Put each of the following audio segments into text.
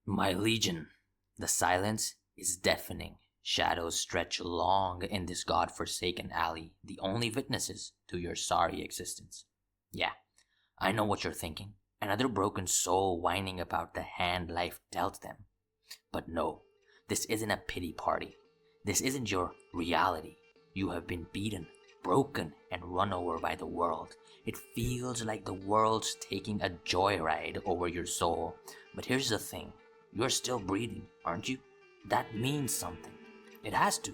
My legion, the silence is deafening. Shadows stretch long in this god-forsaken alley, the only witnesses to your sorry existence. Yeah, I know what you're thinking. Another broken soul whining about the hand life dealt them. But no, this isn't a pity party. This isn't your reality. You have been beaten, broken, and run over by the world. It feels like the world's taking a joyride over your soul. But here's the thing. You're still breathing, aren't you? That means something. It has to.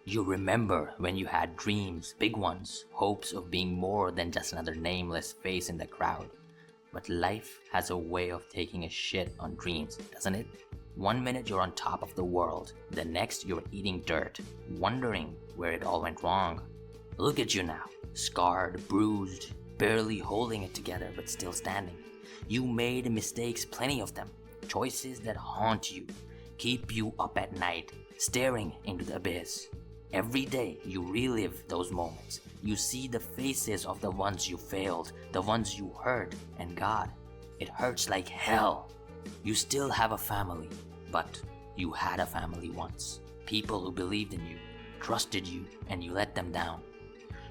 You remember when you had dreams, big ones, hopes of being more than just another nameless face in the crowd. But life has a way of taking a shit on dreams, doesn't it? One minute you're on top of the world, the next you're eating dirt, wondering where it all went wrong. Look at you now, scarred, bruised, barely holding it together but still standing. You made mistakes, plenty of them. Choices that haunt you, keep you up at night, staring into the abyss. Every day you relive those moments. You see the faces of the ones you failed, the ones you hurt, and God, it hurts like hell. You still have a family, but you had a family once. People who believed in you, trusted you, and you let them down.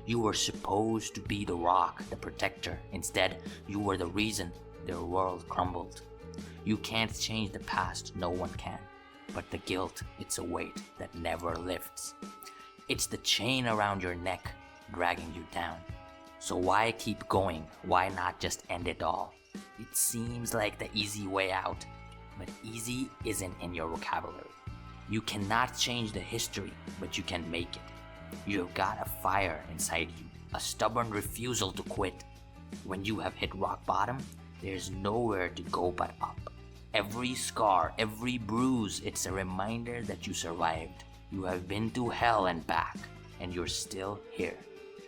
You were supposed to be the rock, the protector. Instead, you were the reason their world crumbled. You can't change the past, no one can. But the guilt, it's a weight that never lifts. It's the chain around your neck, dragging you down. So why keep going? Why not just end it all? It seems like the easy way out, but easy isn't in your vocabulary. You cannot change the history, but you can make it. You've got a fire inside you, a stubborn refusal to quit. When you have hit rock bottom, there's nowhere to go but up. Every scar, every bruise, it's a reminder that you survived. You have been to hell and back, and you're still here.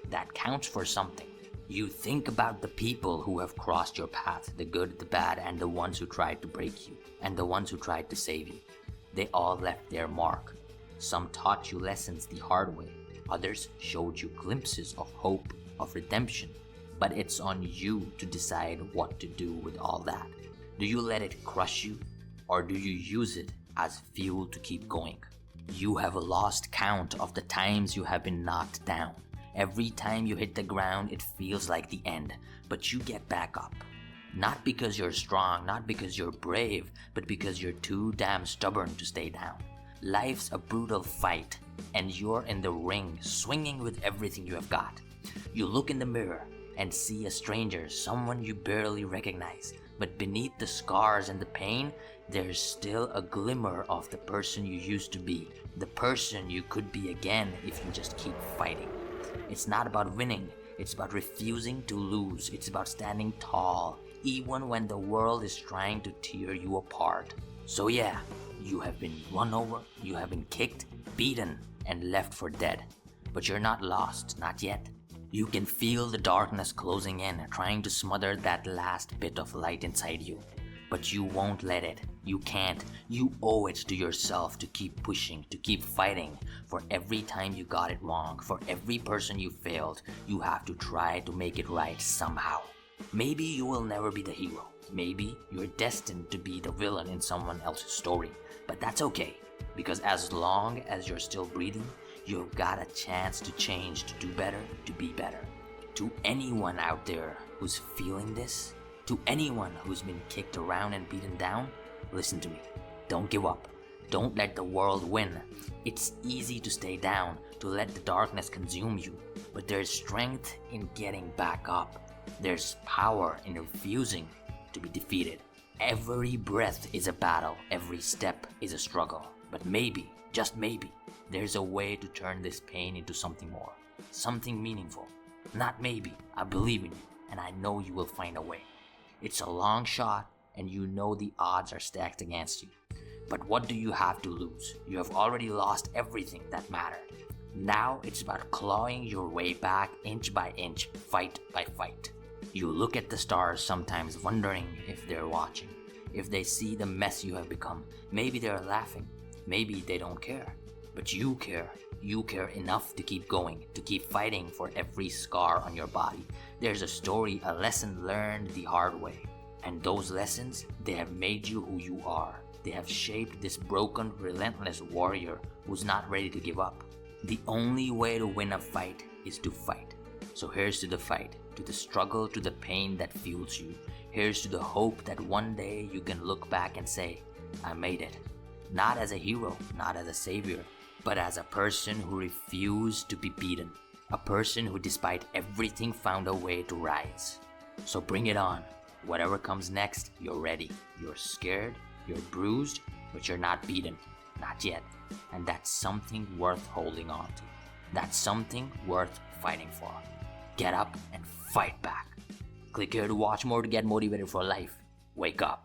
That counts for something. You think about the people who have crossed your path, the good, the bad, and the ones who tried to break you, and the ones who tried to save you. They all left their mark. Some taught you lessons the hard way. Others showed you glimpses of hope, of redemption. But it's on you to decide what to do with all that. Do you let it crush you, or do you use it as fuel to keep going? You have lost count of the times you have been knocked down. Every time you hit the ground, it feels like the end, but you get back up. Not because you're strong, not because you're brave, but because you're too damn stubborn to stay down. Life's a brutal fight, and you're in the ring, swinging with everything you have got. You look in the mirror and see a stranger, someone you barely recognize. But beneath the scars and the pain, there's still a glimmer of the person you used to be, the person you could be again if you just keep fighting. It's not about winning, it's about refusing to lose. It's about standing tall, even when the world is trying to tear you apart. So yeah, you have been run over, you have been kicked, beaten, and left for dead. But you're not lost, not yet. You can feel the darkness closing in, trying to smother that last bit of light inside you. But you won't let it. You can't. You owe it to yourself to keep pushing, to keep fighting. For every time you got it wrong, for every person you failed, you have to try to make it right somehow. Maybe you will never be the hero. Maybe you're destined to be the villain in someone else's story. But that's okay, because as long as you're still breathing, you've got a chance to change, to do better, to be better. To anyone out there who's feeling this, to anyone who's been kicked around and beaten down, listen to me. Don't give up. Don't let the world win. It's easy to stay down, to let the darkness consume you, but there's strength in getting back up. There's power in refusing to be defeated. Every breath is a battle, every step is a struggle. But maybe, just maybe, there's a way to turn this pain into something more, something meaningful. Not maybe, I believe in you, and I know you will find a way. It's a long shot, and you know the odds are stacked against you. But what do you have to lose? You have already lost everything that mattered. Now it's about clawing your way back inch by inch, fight by fight. You look at the stars sometimes wondering if they're watching, if they see the mess you have become. Maybe they're laughing, maybe they don't care. But you care. You care enough to keep going, to keep fighting for every scar on your body. There's a story, a lesson learned the hard way. And those lessons, they have made you who you are. They have shaped this broken, relentless warrior who's not ready to give up. The only way to win a fight is to fight. So here's to the fight, to the struggle, to the pain that fuels you. Here's to the hope that one day you can look back and say, I made it. Not as a hero, not as a savior, but as a person who refused to be beaten. A person who, despite everything, found a way to rise. So bring it on. Whatever comes next, you're ready. You're scared, you're bruised, but you're not beaten. Not yet. And that's something worth holding on to. That's something worth fighting for. Get up and fight back. Click here to watch more to get motivated for life. Wake up.